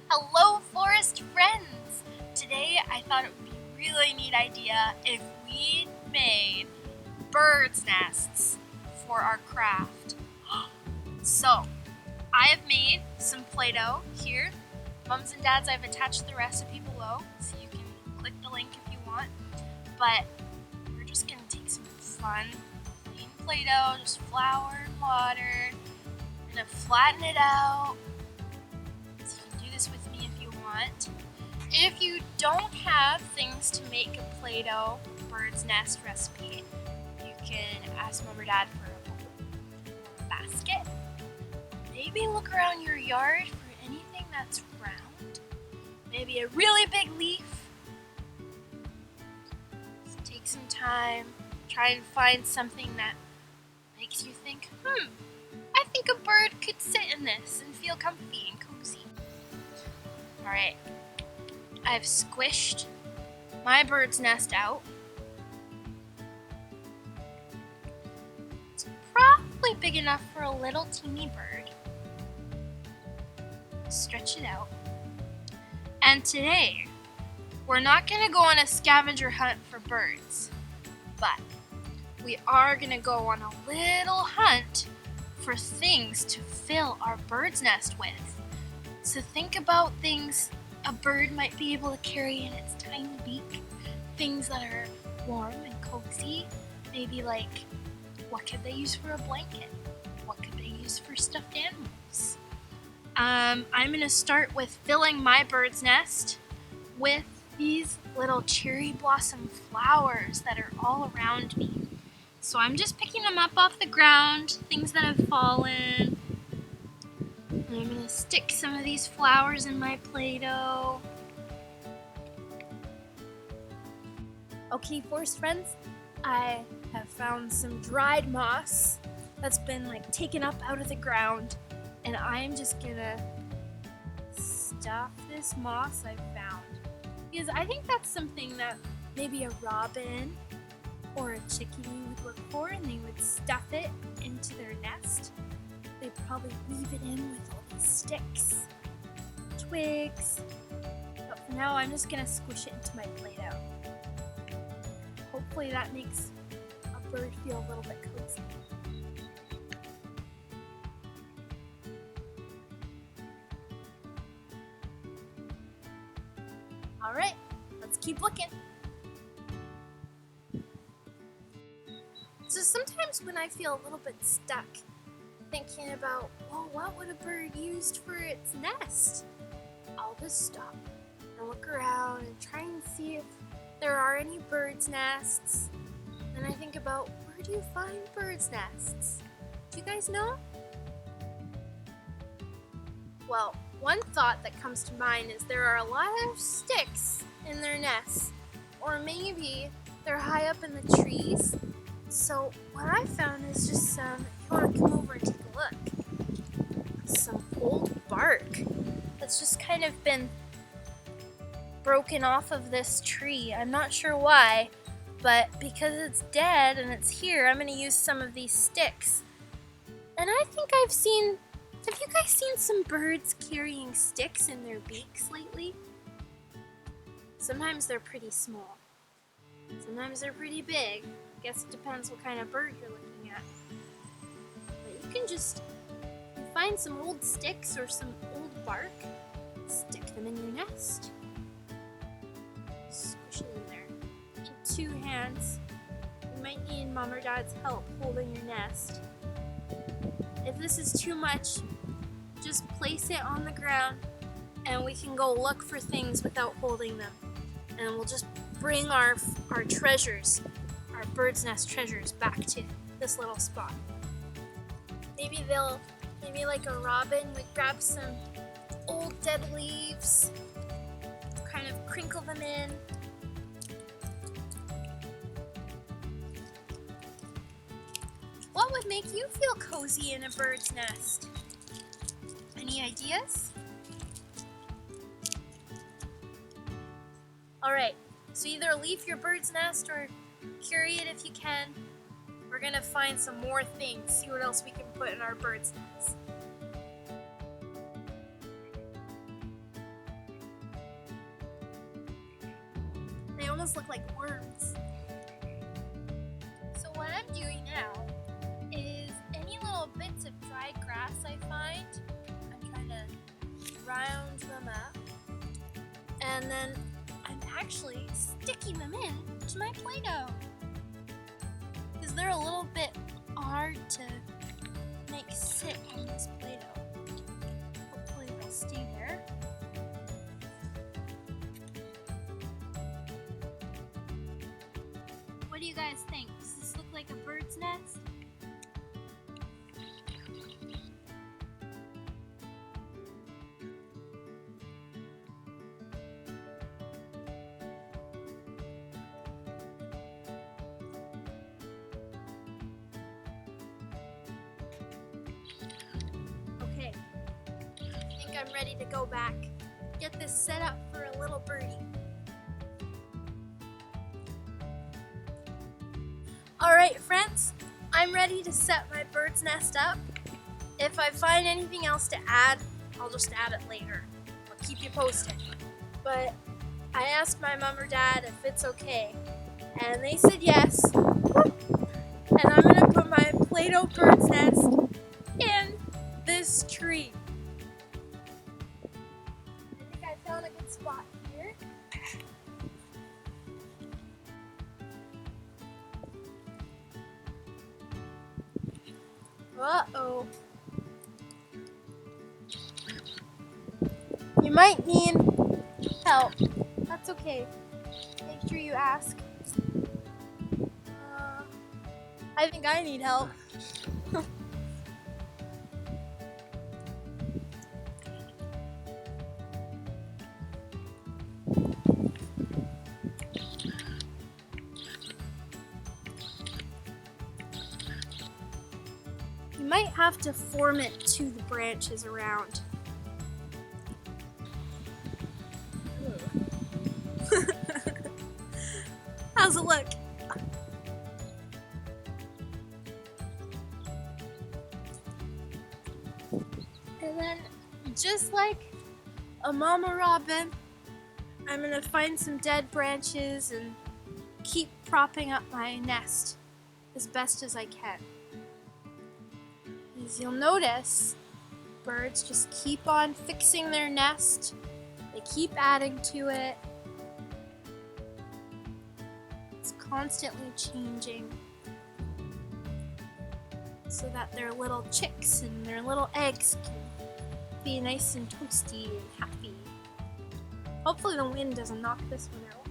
Hello, forest friends! Today I thought it would be a really neat idea if we made birds' nests for our craft. So, I have made some Play-Doh here. Mums and dads, I've attached the recipe below, so you can click the link if you want. But we're just gonna take some fun, plain Play-Doh, just flour and water. I'm gonna flatten it out. So you can do this with me if you want. If you don't have things to make a Play-Doh bird's nest recipe, you can ask mom or dad for a bowl or a basket. Maybe look around your yard for anything that's round. Maybe a really big leaf. So take some time, try and find something that makes you think, I think a bird could sit in this and feel comfy and cozy. Alright, I've squished my bird's nest out. It's probably big enough for a little teeny bird. Stretch it out. And today, we're not going to go on a scavenger hunt for birds, but we are going to go on a little hunt for things to fill our bird's nest with. So think about things a bird might be able to carry in its tiny beak. Things that are warm and cozy. Maybe like, what could they use for a blanket? What could they use for stuffed animals? I'm going to start with filling my bird's nest with these little cherry blossom flowers that are all around me. So I'm just picking them up off the ground, things that have fallen. And I'm going to stick some of these flowers in my Play-Doh. Okay, forest friends, I have found some dried moss that's been taken up out of the ground. And I'm just going to stuff this moss I've found. Because I think that's something that maybe a robin or a chickadee would look for, and they would stuff it into their nest. They'd probably weave it in with all these sticks, twigs. But for now, I'm just gonna squish it into my Play-Doh. Hopefully that makes a bird feel a little bit cozy. All right, let's keep looking. So sometimes when I feel a little bit stuck, thinking about, well, what would a bird use for its nest? I'll just stop and look around and try and see if there are any birds' nests. And I think about, where do you find birds' nests? Do you guys know? Well, one thought that comes to mind is there are a lot of sticks in their nests, or maybe they're high up in the trees. So what I found is just some, if you want to come over and take a look, some old bark that's just kind of been broken off of this tree. I'm not sure why, but because it's dead and it's here, I'm going to use some of these sticks. And I think have you guys seen some birds carrying sticks in their beaks lately? Sometimes they're pretty small. Sometimes they're pretty big. I guess it depends what kind of bird you're looking at. But you can just find some old sticks or some old bark, stick them in your nest. Squish it in there. In two hands. You might need mom or dad's help holding your nest. If this is too much, just place it on the ground and we can go look for things without holding them. And we'll just bring our treasures, our bird's nest treasures, back to this little spot. Maybe like a robin would grab some old dead leaves, kind of crinkle them in. What would make you feel cozy in a bird's nest? Any ideas? Alright, so either leave your bird's nest or carry it if you can. We're gonna find some more things, see what else we can put in our bird's nest. almost look like worms. So what I'm doing now is any little bits of dry grass I find, I'm trying to round them up. And then I'm actually sticking them in to my Play-Doh. Because they're a little bit hard to make sit on this Play-Doh. Hopefully they'll stay there. What do you guys think? Does this look like a bird's nest? Okay, I think I'm ready to go back. Get this set up for a little birdie. Alright friends, I'm ready to set my bird's nest up. If I find anything else to add, I'll just add it later. I'll keep you posted. But I asked my mom or dad if it's okay, and they said yes. And I'm gonna put my Play-Doh bird's nest in this tree. I think I found a good spot here. Uh-oh. You might need help. That's okay. Make sure you ask. I think I need help. You might have to form it to the branches around. How's it look? And then, just like a mama robin, I'm gonna find some dead branches and keep propping up my nest as best as I can. As you'll notice, birds just keep on fixing their nest. They keep adding to it. It's constantly changing so that their little chicks and their little eggs can be nice and toasty and happy. Hopefully the wind doesn't knock this one out.